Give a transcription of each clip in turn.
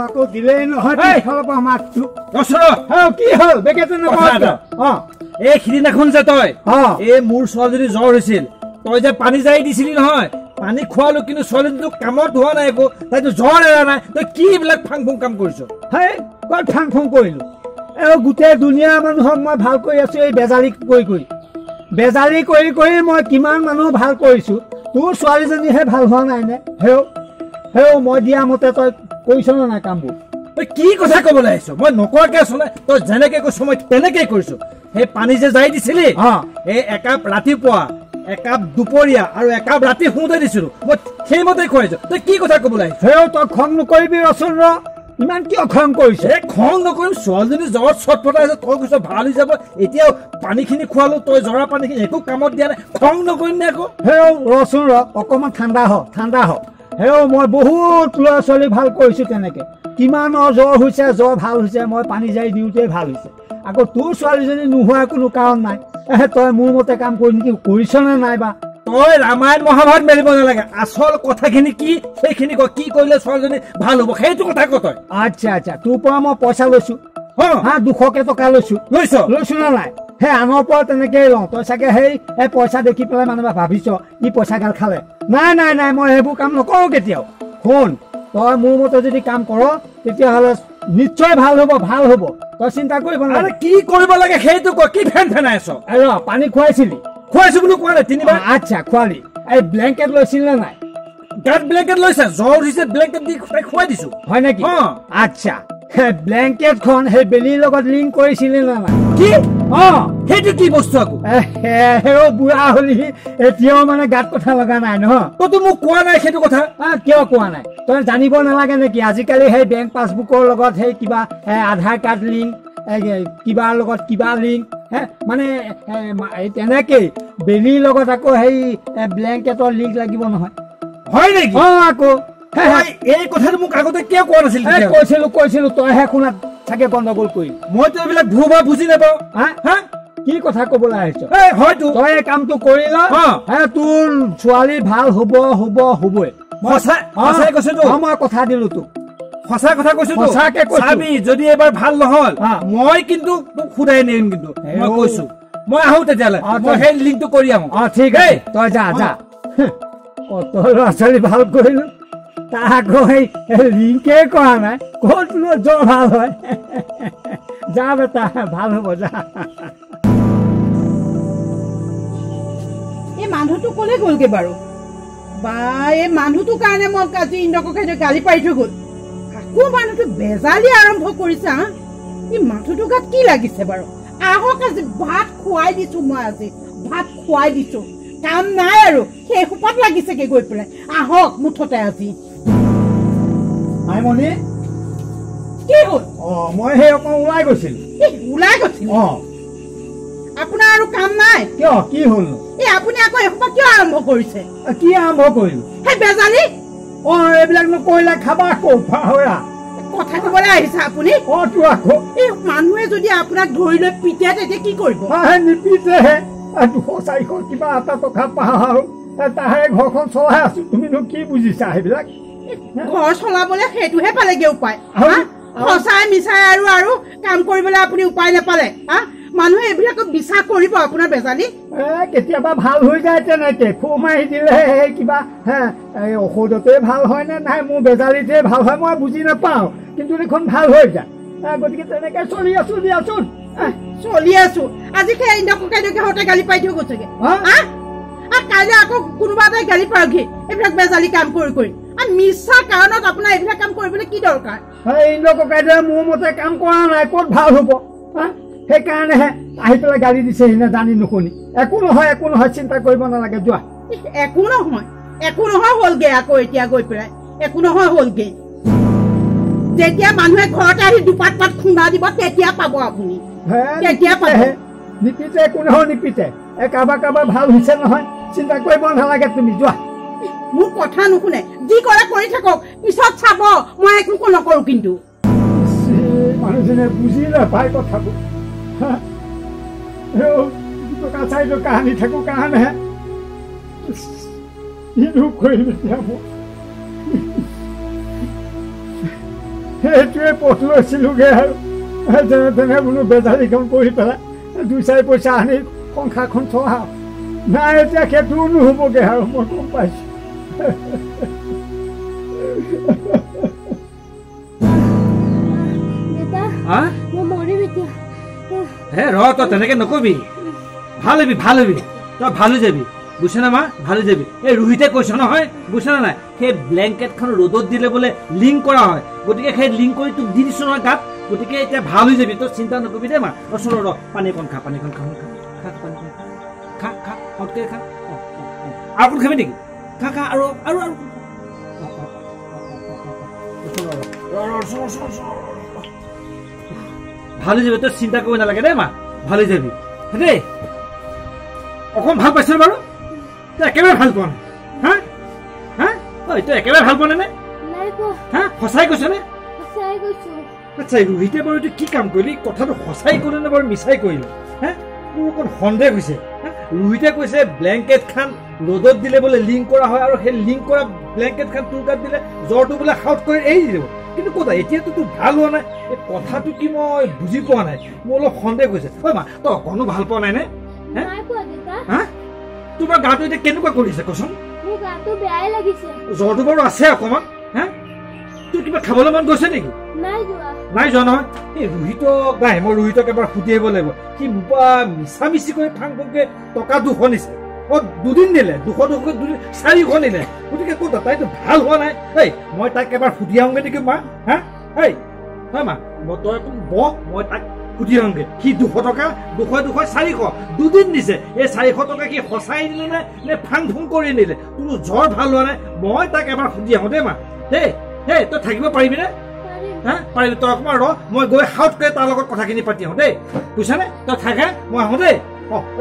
আকৌ দিলেই নহয় মাতটো কি হল এই সিদিনাখন যে তই এই মোৰ ছোৱালীজনী জ্বৰ হৈছিল তই যে পানী যাই দিছিলি নহয় পানী খোৱালো কিন্তু ছোৱালীজনী কামত হোৱা নাই একো তাইতো জ্বৰ এৰা নাই তই কি এইবিলাক ফাং ফুং কাম কৰিছ ক'ত ফাং ফুং কৰিলো গোটেই দুনিয়া মানুহক মই ভাল কৰি আছো এই বেজালি কৰি মই কিমান মানুহ ভাল কৰিছো তোৰ ছোৱালীজনীহে ভাল হোৱা নাই নে হেও মই দিয়া মতে তই কৰিছ নে নাই কামবোৰ তই কি কথা ক'বলৈ আহিছ মই নকৰাকে আছো নে তই যেনেকে কৈছ মই তেনেকেই কৰিছো সেই পানী যে যাই দিছিলি এই একাপ ৰাতিপুৱা একাপ দুপৰীয়া আৰু একাপ ৰাতি শুওঁতে দিছিলো মই সেইমতে খুৱাইছো তই কি কথা ক'বলৈ আহিছ তই খং নকৰিবি ৰচোন ইমান কিয় খং কৰিছ খং নকৰিম ছোৱালীজনী জ্বৰত চট ফটাইছে তই কৈছ ভাল হৈ যাব এতিয়াও পানীখিনি খোৱালো তই জ্বৰা পানীখিনি একো কামত দিয়া নাই খং নকৰিম নে আকৌ ৰচোন অকণমান ঠাণ্ডা হ মই বহুত ল'ৰা ছোৱালী ভাল কৰিছো তেনেকে কিমানৰ জ্বৰ হৈছে জ্বৰ ভাল হৈছে মই পানী যাই দিওঁতে ভাল হৈছে আকৌ তোৰ ছোৱালীজনী নোহোৱাৰ কোনো কাৰণ নাই তই মোৰ মতে কাম কৰি নেকি কৰিছ নে নাই বা তই ৰামায়ণ মহাভাৰত মেলিব নালাগে আচল কথাখিনি কি সেইখিনি ক কি কৰিলে ছোৱালীজনী ভাল হ'ব সেইটো কথা ক তই আচ্ছা তোৰ পৰা মই পইচা লৈছো 200 টকা লৈছো নে নাই সেই আনৰ পৰা তেনেকেই লওঁ তই চাগে সেই পইচা দেখি পেলাই মানুহে ভাবিছ ই পইচা গাল খালে নাই মই সেইবোৰ কাম নকৰো কেতিয়াও শুন তই মোৰ মতে যদি কাম কৰ তেতিয়াহ'লে নিশ্চয় ভাল হ'ব তই চিন্তা কৰিব নালাগে কি কৰিব লাগে সেইটো ক কি ফেন ফেনাই আছ পানী খুৱাইছো বুলি কোৱা নাই 3 বাৰ আচ্ছা খোৱালি এই ব্লেংকেট লৈছিল নে নাই গাত ব্লেংকেট লৈছে জ্বৰ হৈছে ব্লেংকেট দি খুৱাই দিছো হয় নেকি আচ্ছা ব্লেংকেটখন সেই বেলিৰ লগত লিংক কৰিছিলে নে নাই কি সেইটো কি বস্তু আকৌ বুঢ়া হলি এতিয়াও মানে গাত কথা লগা নাই নহয় তইতো মোক কোৱা নাই সেইটো কথা কিয় কোৱা নাই তই জানিব নালাগে নেকি আজিকালি সেই বেংক পাছবুকৰ লগত সেই কিবা আধাৰ কাৰ্ড লিংক কিবাৰ লগত কিবা লিংক মানে তেনেকেই বেলিৰ লগত আকৌ সেই ব্লেংকেটৰ লিংক লাগিব নহয় হয় নেকি আকৌ এই কথাটো মোক আগতে কিয় কোৱা নাছিল কৈছিলো তইহে শুনাত চাগে গণ্ডগোল কৰি মইতো এইবিলাক ভুৱা বুজি নাপাওঁ কি কথা কবলৈ আহিছ হয়তো তই এই কামটো কৰি ল তোৰ ছোৱালী ভাল হ'বই মই কথা দিলো তোক সঁচা কথা কৈছো চাবি যদি এবাৰ ভাল নহল মই কিন্তু তোক সুধাই নিম কিন্তু মই কৈছো মই আহো তেতিয়াহ'লে মই সেই লিংকটো কৰি আহো ঠিক আছে তই যা কত ল'ৰা ছোৱালী ভাল কৰিলো তাক লিংকে কৰা নাই ক'ত জ্বৰ ভাল হয় যা বেটা ভাল হ'ব যা এই মানুহটো ক'লে গ'লগে বাৰু বা এই মানুহটোৰ কাৰণে মই আজি ইন্দ্ৰকক গালি পাৰি থৈ গ'ল আকৌ মানুহটো বেজালি আৰম্ভ কৰিছে এই মানুহটোৰ গাত কি লাগিছে বাৰু আহক আজি ভাত খুৱাই দিছো মই আজি ভাত খুৱাই দিছো কাম নাই আৰু সেই সোপাত লাগিছেগে গৈ পেলাই আহক মুঠতে আজি আইমণি কি হ'ল মই সেই অকণ ওলাই গৈছিল আপোনাৰ আৰু কাম নাই কিয় কি হ'ল আপুনি আকৌ এসোপা কিয় আৰম্ভ কৰিছে কি আৰম্ভ কৰিলো সেই বেজালি এইবিলাক নকৰিলে খাবা কৌফা কথা কবলৈ আহিছে আপুনি তোৰ আকৌ এই মানুহে যদি আপোনাক ধৰি লৈ পিটে তেতিয়া কি কৰিব নিপিটেহে 200-400 কিবা এটা টকা পাওঁ তাহে ঘৰখন চলাই আছো তুমিনো কি বুজিছা সেইবিলাক ঘৰ চলাবলে সেইটোহে পালেগে উপায় সঁচাই মিছাই আৰু কাম কৰিবলৈ আপুনি উপায় নাপালে মানুহে এইবিলাকক বিশ্বাস কৰিব আপোনাৰ বেজালি কেতিয়াবা ভাল হৈ যায় তেনেকে খুব মাৰি দিলে কিবা ঔষধতে ভাল হয় নে নাই মোৰ বেজালিতে ভাল হয় মই বুজি নাপাওঁ কিন্তু দেখোন ভাল হৈ যায় গতিকে তেনেকে চলি আছো দিয়াচোন আজি সেই ইন্দ্ৰককাইদেউকে হতে গালি পাই থৈ গৈছেগে কাইলৈ আকৌ কোনোবা এটাই গালি পাৰগি এইবিলাক বেজালি কাম কৰি মিছা কাৰণত আপোনাৰ এইবিলাক কাম কৰিবলৈ কি দৰকাৰ ইন্দ্ৰককাইদেউৱে মোৰ মতে কাম কৰা নাই ক'ত ভাল হ'ব সেইকাৰণেহে আহি পেলাই গালি দিছে সিনে জানি নুশুনি একো নহয় চিন্তা কৰিব নালাগে যোৱা একো নহয় হ'লগে আকৌ এতিয়া গৈ পেলাই একো নহয় হ'লগে যেতিয়া মানুহে ঘৰতে আহি দুপাত পাত খুন্দা দিব তেতিয়া পাব আপুনি নিপিতে একো নহয় নিপিতে কাৰোবাৰ ভাল হৈছে নহয় চিন্তা কৰিব নালাগে তুমি যোৱা মোৰ কথা নুশুনে যি কৰে কৰি থাকক পিছত চাব মই একো নকৰো কিন্তু মানুহজনে বুজি নাপায় কথাবোৰ টকা চাই টকা আনি থাকো কাৰণেহে কিনো কৰিম এতিয়া মই সেইটোৱে পথ লৈছিলোগৈ আৰু যেনে তেনে বোলো বেজাৰীখন কৰি পেলাই 2-4 পইচা আনি সংসাৰখন চলাওঁ নাই এতিয়া সেইটোও নহ'বগৈ আৰু মই গম পাইছোঁ হে ৰ তই তেনেকে নকবি ভাল হবি তই ভাল হৈ যাবি বুজিছ না মা ভাল হৈ যাবি এই ৰোহিতে কৈছ নহয় বুজিছ না নাই সেই ব্লেংকেটখন ৰ'দত দিলে বোলে লিংক কৰা হয় গতিকে সেই লিংক কৰি তোক দি দিছোঁ নহয় গাত গতিকে এতিয়া ভাল হৈ যাবি তই চিন্তা নকৰিবি দেই মা চল ৰ পানী অকণ খা পানী খা হটকে খা আৰু অকণ খাবি নেকি খা আৰু ভাল হৈ যাবি তই চিন্তা কৰিব নালাগে দেই মা ভাল হৈ যাবি দেই অকণ ভাল পাইছ বাৰু তই একেবাৰে ভাল পোৱা নাই তই একেবাৰে ভাল পোৱা নাই সঁচাই কৈছ নে আচ্ছা ৰোহিতে বাৰু এইটো কি কাম কৰিলি কথাটো সঁচাই কৰিলে নে বাৰু মিছাই কৰিলে মোৰ অকণ সন্দেহ হৈছে ৰোহিতে কৈছে ব্লেংকেটখন ৰ'দত দিলে বোলে লিংক কৰা হয় আৰু সেই লিংক কৰা ব্লেংকেটখন তোৰ গাত দিলে জ্বৰটো বোলে সাউট কৰি এৰি দিব কিন্তু কথা এতিয়াতো তোৰ ভাল হোৱা নাই এই কথাটো কি মই বুজি পোৱা নাই মোৰ অলপ সন্দেহ হৈছে ঐ মা তই অকণো ভাল পোৱা নাই নে তোমাৰ গাটো এতিয়া কেনেকুৱা কৰিছে কচোন জ্বৰটো বাৰু আছে অকণমান তোৰ কিবা খাবলৈ মন গৈছে নেকি নাই যোৱা নহয় এই ৰোহিতক নাই মই ৰোহিতক এবাৰ সুধি আহিব লাগিব সি মোৰ পৰা মিছামিছি কৰি ফাং ফুংকে টকা 200 নিছে 2 দিন দিলে 200 2 400 নিলে গতিকে ক'ত তাইতো ভাল হোৱা নাই এই মই তাক এবাৰ সুধি আহোঁগৈ নেকি মা মা মই তই মই তাক সুধি আহোঁগৈ সি 200 টকা 200 400 2 দিন দিছে এই 400 টকা কি সঁচাই নিলে নে ফাং ফুং কৰি নিলে তোৰ জ্বৰ ভাল হোৱা নাই মই তাক এবাৰ সুধি আহোঁ দেই মা দেই তই থাকিব পাৰিবিনে পাৰিবি তই অকণমান ৰ মই গৈ সাউতকৈ তাৰ লগত কথাখিনি পাতি আহোঁ দেই বুজিছানে তই থাকা মই আহোঁ দেই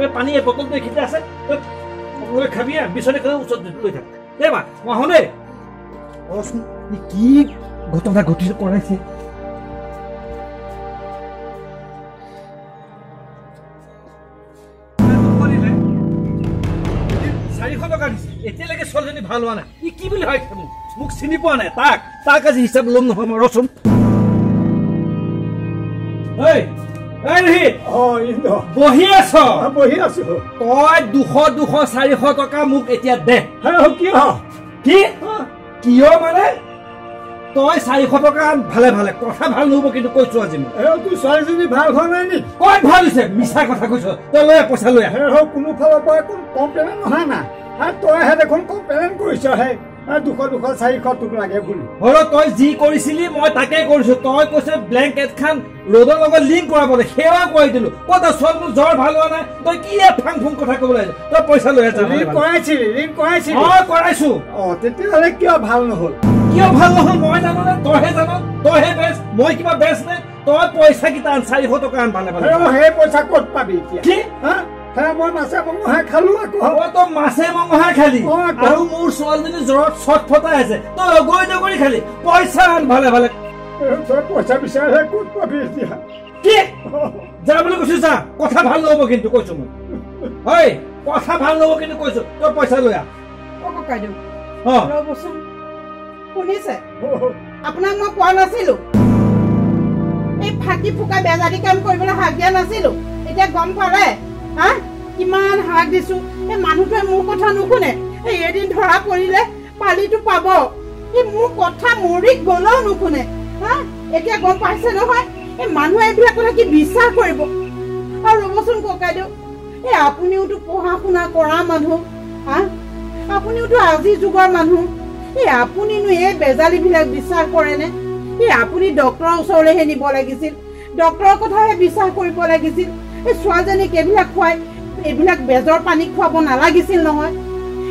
এই পানী এই বটলটো এইখিনিতে আছে তই খাবি বিচনীখনৰ ওচৰত লৈ থাক দেই মা মই আহোঁ দেই কচোন কি ঘটনা ঘটিছে কৰাইছে এতিয়ালৈকে ছোৱালীজনী ভাল হোৱা নাই ই কি বুলি ভাবিছে মোক চিনি পোৱা নাই তাক আজি হিচাপ ল'ম নহয় মই ৰচোন বহি আছো তই 200 400 টকা মোক এতিয়া দে কিয় মানে তই 400 টকা ভালে কথা ভাল নহব কিন্তু কৈছো আজি তোৰ ছোৱালীজনী ভাল হোৱা নাই নেকি কই ভাল হৈছে মিছা কথা কৈছ তই লৈ পইচা লৈ আহ কোনো ফালৰ পৰা কোনো কমপ্লেইন নহয় না তইহে দেখোন কমপ্লেইন কৰিছ 200 400 তোক লাগে বুলি তই যি কৰিছিলি মই তাকে কৰিছো তই কৈছে ব্লেংকেটখন ৰ'দৰ লগত লিংক কৰাবলৈ সেৱা কৰি দিলো ক'ত ছোৱালী মোৰ জ্বৰ ভাল হোৱা নাই তই কি ফাং ফুং কথা ক'ব লাগে তই পইচা লৈ আছ লিংক কৰাইছো তেতিয়াহ'লে কিয় ভাল নহ'ল মই জানো নে তইহে জান তইহে বেচ মই কিবা বেচ নে তই পইচা কেইটা 400 টকা আন ভালে সেই পইচা ক'ত পাবি কি মই মাছে মঙহে খালো আকৌ তই মাছে মঙহে খালি আৰু মোৰ ছোৱালীজনী জ্বৰত চট ফটাই আছে তই গৈ নগৰি খালি পইচা আন ভালে তই পইচা বিচাৰে ক'ত পাবি এতিয়া কি যা বুলি কৈছো যা কথা ভাল নহ'ব কিন্তু কৈছো মই কথা ভাল নহ'ব কিন্তু কৈছো তই পইচা লৈ আহ ৰ'বচোন শুনিছে আপোনাক মই কোৱা নাছিলো এই ফাঁকি ফুকা বেজাৰী কাম কৰিবলৈ হাক দিয়া নাছিলো এতিয়া গম পালে কিমান হাক দিছো এই মানুহটোৱে মোৰ কথা নুশুনে এই এদিন ধৰা পৰিলে পালিটো পাব এই মোৰ কথা মৰি গলেও নুশুনে এতিয়া গম পাইছে নহয় এই মানুহে এইবিলাক কথা কি বিশ্বাস কৰিব আৰু ৰ'বচোন ককাইদেউ এই আপুনিওতো পঢ়া শুনা কৰা মানুহ আপুনিওতো আজিৰ যুগৰ মানুহ এই আপুনিনো এই বেজালীবিলাক বিশ্বাস কৰেনে এই আপুনি ডক্তৰৰ ওচৰলৈহে নিব লাগিছিল ডক্তৰৰ কথাহে বিশ্বাস কৰিব লাগিছিল এই ছোৱালীজনীক এইবিলাক খুৱাই এইবিলাক বেজৰ পানী খুৱাব নালাগিছিল নহয়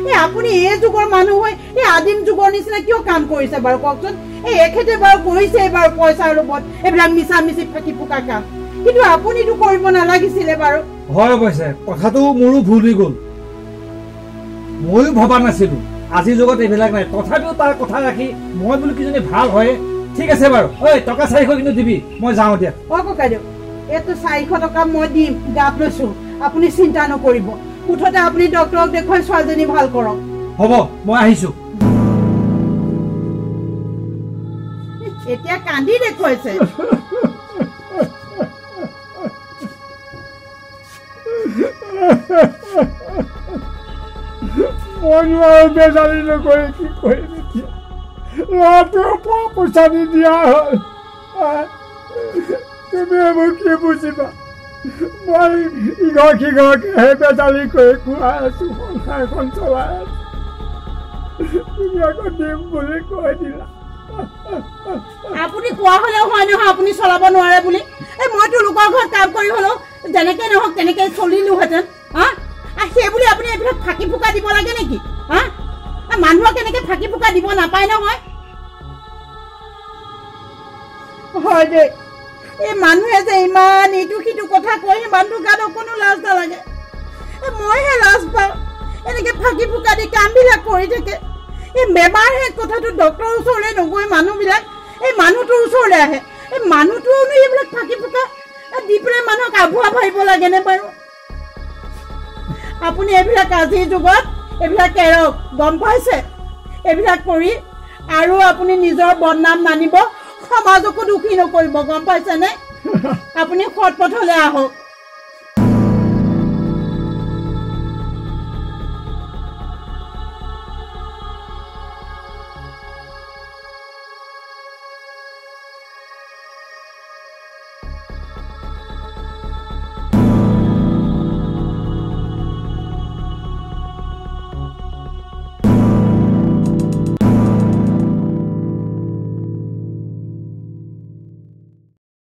এই আপুনি এই যুগৰ মানুহ হৈ এই আদিম যুগৰ নিচিনা কিয় কাম কৰিছে বাৰু কওকচোন এই এখেতে বাৰু কৰিছে বাৰু পইচাৰ লোভত এইবিলাক মিছা মিছি ফাঁকি ফুকা কাম কিন্তু আপুনিতো কৰিব নালাগিছিলে বাৰু হয় অৱশ্যে কথাটো মোৰো ভুল হৈ গ'ল ময়ো ভবা নাছিলো আজিৰ যুগত এইবিলাক নাই তথাপিও তাৰ কথা ৰাখি মই বোলো কিজনী ভাল হয় ঠিক আছে বাৰু টকা 400 কিন্তু দিবি মই যাওঁ এতিয়া ককাইদেউ এইটো 400 টকা মই দিম গাত লৈছো আপুনি চিন্তা নকৰিব মুঠতে আপুনি ডক্তৰক দেখুৱাই ছোৱালীজনী ভাল কৰক হ'ব মই আহিছো এতিয়া কান্দি দেখুৱাইছে বেজালি নকৰি কি কৰিম এতিয়া ল'ৰাটোৰ পৰা পইচা নিদিয়া হ'ল তুমি এইবোৰ কি বুজিবা মই ইঘৰ সিঘৰকে বেজালি কৰি খুৱাই আছো সংসাৰখন চলাই আছো তুমি আকৌ দিম বুলি কৈ দিলা আপুনি কোৱা হলেও হয় নহয় আপুনি চলাব নোৱাৰে বুলি এই মইতো লোকৰ ঘৰত কাম কৰি হলেও যেনেকে নহওক তেনেকে চলিলোহেঁতেন সেই বুলি আপুনি এইবিলাক ফাঁকি ফুকা দিব লাগে নেকি মানুহক এনেকে ফাঁকি ফুকা দিব নাপায় নহয় হয় দে এই মানুহে যে ইমান ইটো সিটো কথা কৈ মানুহটোৰ গাত অকণো লাজ নালাগে মইহে লাজ পাওঁ এনেকে ফাঁকি ফুকা দি কামবিলাক কৰি থাকে এই বেমাৰহে কথাটো ডক্টৰৰ ওচৰলৈ নগৈ মানুহবিলাক এই মানুহটোৰ ওচৰলৈ আহে এই মানুহটোনো এইবিলাক ফাঁকি ফুকা দি পেলাই মানুহক আভুৱা ভাবিব লাগেনে বাৰু আপুনি এইবিলাক আজিৰ যুগত এইবিলাক এৰক গম পাইছে এইবিলাক কৰি আৰু আপুনি নিজৰ বদনাম মানিব সমাজকো দুখী নকৰিব গম পাইছেনে আপুনি সৎ পথলৈ আহক